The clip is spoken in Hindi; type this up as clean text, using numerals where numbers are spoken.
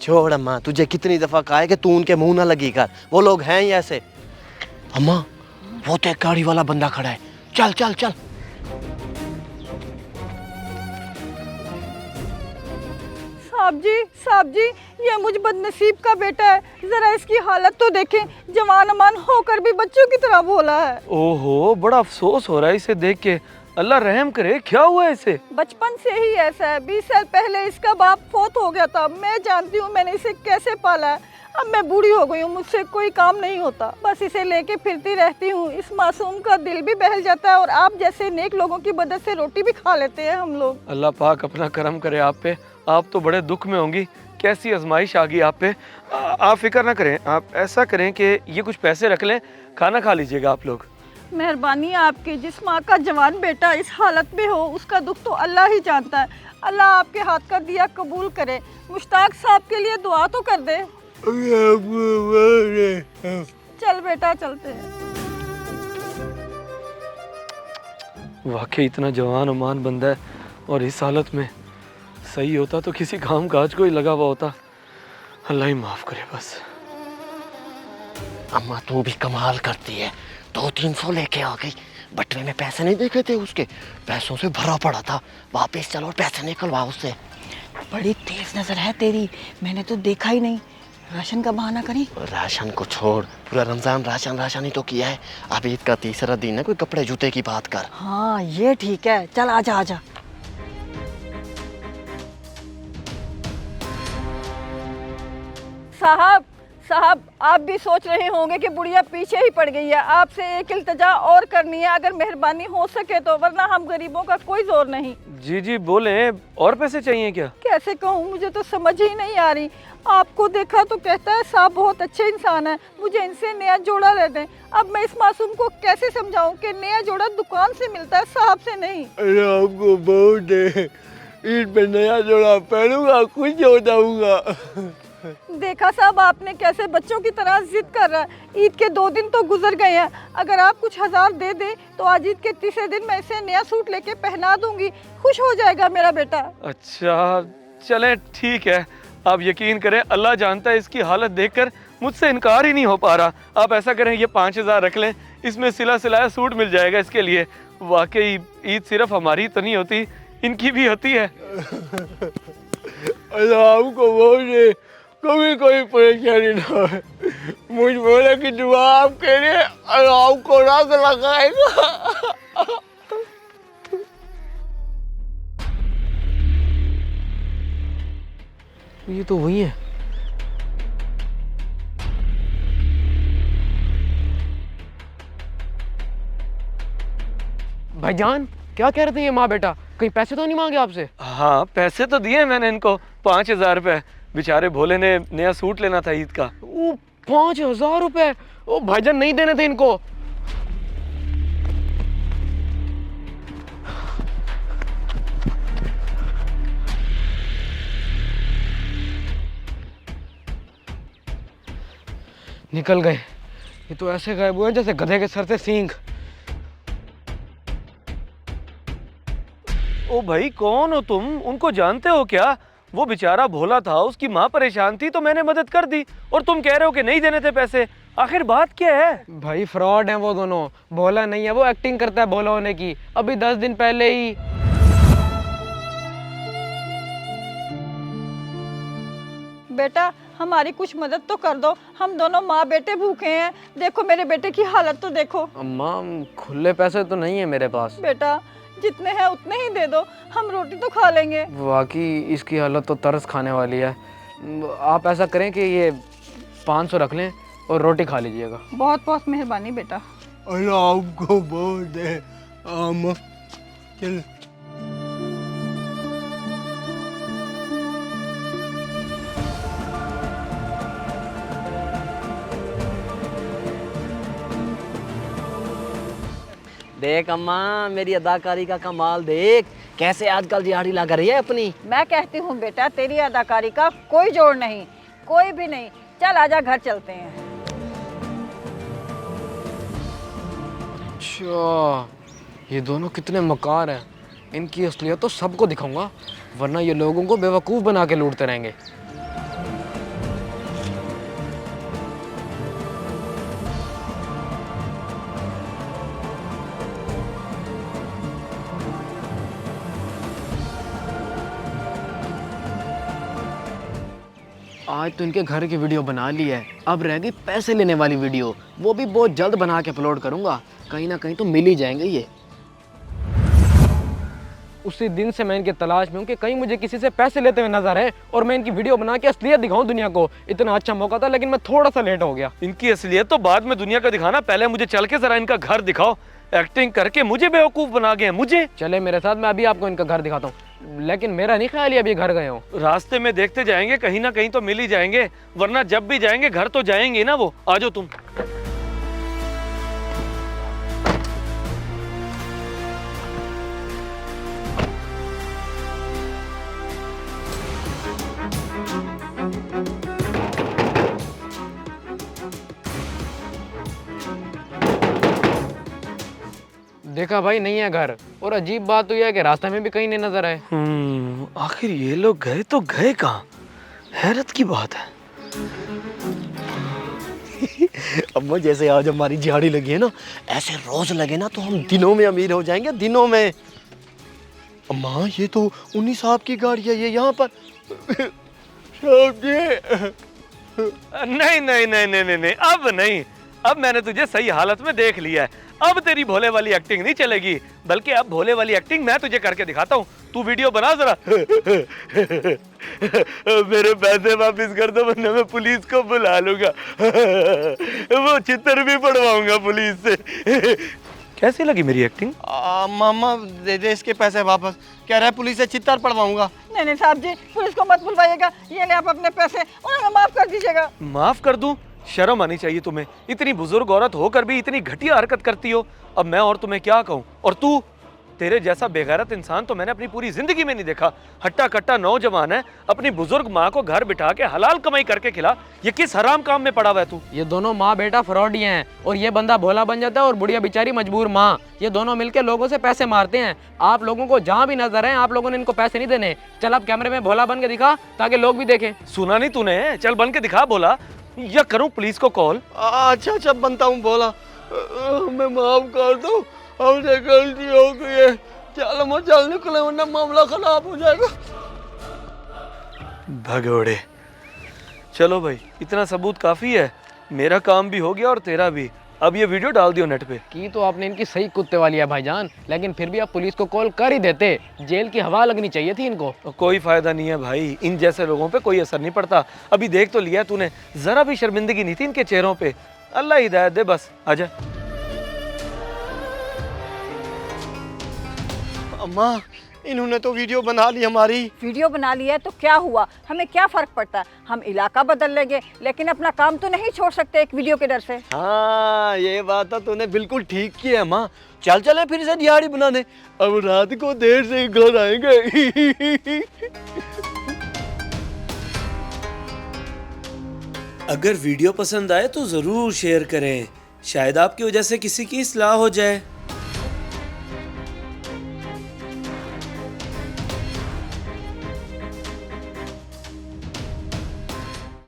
छोड़ अम्मा, तुझे कितनी दफा कहा है कि तू उनके मुंह ना लगी कर, वो लोग हैं ही ऐसे। अम्मा वो तो एक गाड़ी वाला बंदा खड़ा है, चल चल चल। साहब जी, ये मुझ बदनसीब का बेटा है, जरा इसकी हालत तो देखें, जवान अमान होकर भी बच्चों की तरह बोला है। ओहो, बड़ा अफसोस हो रहा है इसे देख के। अल्लाह रहम करे, क्या हुआ इसे? बचपन से ही ऐसा है, 20 साल पहले इसका बाप फौत हो गया था। मैं जानती हूँ मैंने इसे कैसे पाला है। अब मैं बूढ़ी हो गई हूँ, मुझसे कोई काम नहीं होता, बस इसे लेके फिरती रहती हूँ। इस मासूम का दिल भी बहल जाता है और आप जैसे नेक लोगों की मदद से रोटी भी खा लेते हैं हम लोग। अल्लाह पाक अपना करम करे आप पे। आप तो बड़े दुख में होंगी, कैसी आजमाइश आ गई आप पे। आप फिक्र ना करें, आप ऐसा करें कि ये कुछ पैसे रख लें, खाना खा लीजिएगा आप लोग। मेहरबानी आपकी। जिस माँ का जवान बेटा इस हालत में हो, उसका दुख तो अल्लाह ही जानता है। अल्लाह आपके हाथ का दिया कबूल करे। मुश्ताक साहब के लिए दुआ तो कर दे। चल बेटा, चलते हैं। वाकई इतना जवान अमान बंदा है और इस हालत में। सही होता तो किसी काम काज को ही लगा हुआ होता। अल्लाह ही माफ करे बस। अम्मा तू भी कमाल करती है, 200-300 लेके आ गई। बटवे में पैसे नहीं देखे थे उसके, पैसों से भरा पड़ा था। वापस चलो और पैसे निकलवा उससे। बड़ी तेज नजर है तेरी, मैंने तो देखा ही नहीं। राशन का बहाना करी। राशन को छोड़, पूरा रमजान राशन ही तो किया है। अब ईद का तीसरा दिन है, कोई कपड़े जूते की बात कर। हाँ ये ठीक है, चल आजा आजा। साहब आप भी सोच रहे होंगे कि बुढ़िया पीछे ही पड़ गई है। आपसे एक इल्तिजा और करनी है, अगर मेहरबानी हो सके तो, वरना हम गरीबों का कोई जोर नहीं। जी जी बोले, और पैसे चाहिए क्या? कैसे कहूँ, मुझे तो समझ ही नहीं आ रही। आपको देखा तो कहता है साहब बहुत अच्छे इंसान है, मुझे इनसे नया जोड़ा ले दें। अब मैं इस मासूम को कैसे समझाऊं कि नया जोड़ा दुकान से मिलता है, साहब से नहीं। अरे आपको बहुत है, ईद पे नया जोड़ा पहनूंगा, खुश हो जाऊंगा। देखा साहब, आपने कैसे बच्चों की तरह जिद कर रहा है। ईद के 2 दिन तो गुजर गए हैं, अगर आप कुछ 1000 दे दें तो आज ईद के तीसरे दिन मैं इसे नया सूट लेके पहना दूंगी, खुश हो जाएगा मेरा बेटा। अच्छा चलें ठीक है। आप यकीन करें, अल्लाह जानता है इसकी हालत देखकर मुझसे इनकार ही नहीं हो पा रहा। आप ऐसा करें, ये 5000 रख लें, इसमें सिला सिलाया सूट मिल जाएगा इसके लिए। वाकई ईद सिर्फ हमारी तो नहीं होती, इनकी भी होती है। अल्लाह आपको बहुत है, कभी कोई परेशानी ना हो। मुझ बोले कि दुआ आप कह रहे, अल्लाह आपको राज लगाएगा। ये तो वही है। भाईजान क्या कह रहे थे ये माँ बेटा, कहीं पैसे तो नहीं मांगे आपसे? हाँ पैसे तो दिए मैंने इनको, 5000 रुपए। बेचारे भोले ने नया सूट लेना था ईद का। ओ 5000 रुपए? ओ भाईजान नहीं देने थे इनको। निकल गए, ये तो ऐसे गायब हुए जैसे गधे के सर से सींग। ओ भाई कौन हो तुम, उनको जानते हो क्या? वो बेचारा भोला था, उसकी माँ परेशान थी तो मैंने मदद कर दी, और तुम कह रहे हो कि नहीं देने थे पैसे। आखिर बात क्या है? भाई फ्रॉड है वो दोनों, भोला नहीं है, वो एक्टिंग करता है भोला होने की। अभी 10 दिन पहले ही बेटा हमारी कुछ मदद तो कर दो, हम दोनों माँ बेटे भूखे हैं। देखो मेरे बेटे की हालत तो देखो। अम्मा खुले पैसे तो नहीं है मेरे पास। बेटा जितने हैं उतने ही दे दो, हम रोटी तो खा लेंगे। वाकई इसकी हालत तो तरस खाने वाली है। आप ऐसा करें कि ये 500 रख लें और रोटी खा लीजिएगा। बहुत बहुत मेहरबानी बेटा। अल्लाह आपको बहुत है। चल देख अम्मा, मेरी अदाकारी का कमाल देख, कैसे आजकल दिहाड़ी लगा रही है अपनी। मैं कहती हूँ बेटा, तेरी अदाकारी का कोई जोड़ नहीं, कोई भी नहीं। चल आजा, घर चलते हैं। अच्छा ये दोनों कितने मकार हैं, इनकी असलियत तो सबको दिखाऊंगा, वरना ये लोगों को बेवकूफ़ बना के लूटते रहेंगे। आज तो इनके घर की वीडियो बना ली है, अब रह गई पैसे लेने वाली वीडियो, वो भी बहुत जल्द बना के अपलोड करूँगा, कहीं ना कहीं तो मिल ही जाएंगे ये। उसी दिन से मैं इनके तलाश में हूँ कि कहीं मुझे किसी से पैसे लेते हुए नजर आए और मैं इनकी वीडियो बना के असलियत दिखाऊं दुनिया को। इतना अच्छा मौका था लेकिन मैं थोड़ा सा लेट हो गया। इनकी असलियत तो बाद में दुनिया को दिखाना, पहले मुझे चल के जरा इनका घर दिखाओ। एक्टिंग करके मुझे बेवकूफ बना गए हैं, मुझे। चले मेरे साथ, मैं अभी आपको इनका घर दिखाता हूँ, लेकिन मेरा नहीं ख्याल ये अभी घर गए हो। रास्ते में देखते जाएंगे, कहीं ना कहीं तो मिल ही जाएंगे, वरना जब भी जाएंगे घर तो जाएंगे ना वो। आ जाओ तुम। देखा भाई, नहीं है घर, और अजीब बात तो यह है कि रास्ते में भी कहीं नहीं नजर आए। आखिर ये लोग गए तो गए कहाँ? हैरत की बात है। अम्मा जैसे आज हमारी दिहाड़ी लगी है ना, ऐसे रोज लगे ना तो हम दिनों में अमीर हो जाएंगे, दिनों में। अम्मा ये तो उन्हीं साहब की गाड़ी है, ये यहाँ पर। साहब जी। नहीं नहीं नहीं नहीं नहीं नहीं, अब नहीं। अब मैंने तुझे सही हालत में देख लिया है। अब तेरी भोले वाली एक्टिंग नहीं चलेगी, बल्कि अब भोले वाली एक्टिंग मैं तुझे करके दिखाता हूँ। तू वीडियो बना जरा। मेरे पैसे वापस कर दो वरना मैं पुलिस को बुला लूंगा। वो चित्तर भी पड़वाऊंगा पुलिस से। कैसी लगी मेरी एक्टिंग? मामा दे दे इसके पैसे वापस, कह रहा है पुलिस से चित्तर पड़वाऊंगा। नहीं नहीं साहब जी, पुलिस को मत बुलवाइएगा, ये ले आप अपने पैसे और हमें माफ कर दीजिएगा। माफ कर दूं? शर्म आनी चाहिए तुम्हें, इतनी बुजुर्ग औरत होकर भी इतनी घटिया हरकत करती हो। अब मैं और तुम्हें क्या कहूँ? और तू, तेरे जैसा बेगैरत इंसान तो मैंने अपनी पूरी जिंदगी में नहीं देखा। हट्टा कट्टा नौजवान है, अपनी बुजुर्ग माँ को घर बिठा के हलाल कमाई करके खिला। ये किस हराम काम में पड़ा हुआ है तू? ये दोनों माँ बेटा फ्रॉडी हैं, और ये बंदा भोला बन जाता है और बुढ़िया बेचारी मजबूर माँ। ये दोनों मिलके लोगों से पैसे मारते हैं। आप लोगों को जहाँ भी नजर है, आप लोगों ने इनको पैसे नहीं देने। चल अब कैमरे में भोला बन के दिखा ताकि लोग भी देखें। सुना नहीं तूने? चल बन के दिखा बोला, या करूं पुलिस को कॉल? अच्छा अच्छा बनता हूँ बोला। मैं माफ कर दो, हमसे गलती हो गई है। चल मैं चल निकले वरना मामला खराब हो जाएगा। भगोड़े। चलो भाई, इतना सबूत काफी है। मेरा काम भी हो गया और तेरा भी। अब ये वीडियो डाल दियो नेट पे। की तो आपने इनकी सही कुत्ते वाली है भाईजान, लेकिन फिर भी आप पुलिस को कॉल कर ही देते। जेल की हवा लगनी चाहिए थी इनको। कोई फायदा नहीं है भाई, इन जैसे लोगों पे कोई असर नहीं पड़ता। अभी देख तो लिया तूने, जरा भी शर्मिंदगी नहीं थी इनके चेहरों पे। अल्लाह हिदायत दे बस। आजा। अम्मा इन्होंने तो वीडियो बना ली हमारी। वीडियो बना लिया है तो क्या हुआ, हमें क्या फर्क पड़ता है? हम इलाका बदल लेंगे, लेकिन अपना काम तो नहीं छोड़ सकते एक वीडियो के डर से। हाँ ये बात तो तूने बिल्कुल ठीक की है अम्मा। चल चले फिर से दिहाड़ी बनाने, अब रात को देर से घर आएंगे। अगर वीडियो पसंद आए तो ज़रूर शेयर करें, शायद आपकी वजह से किसी की इस्लाह हो जाए।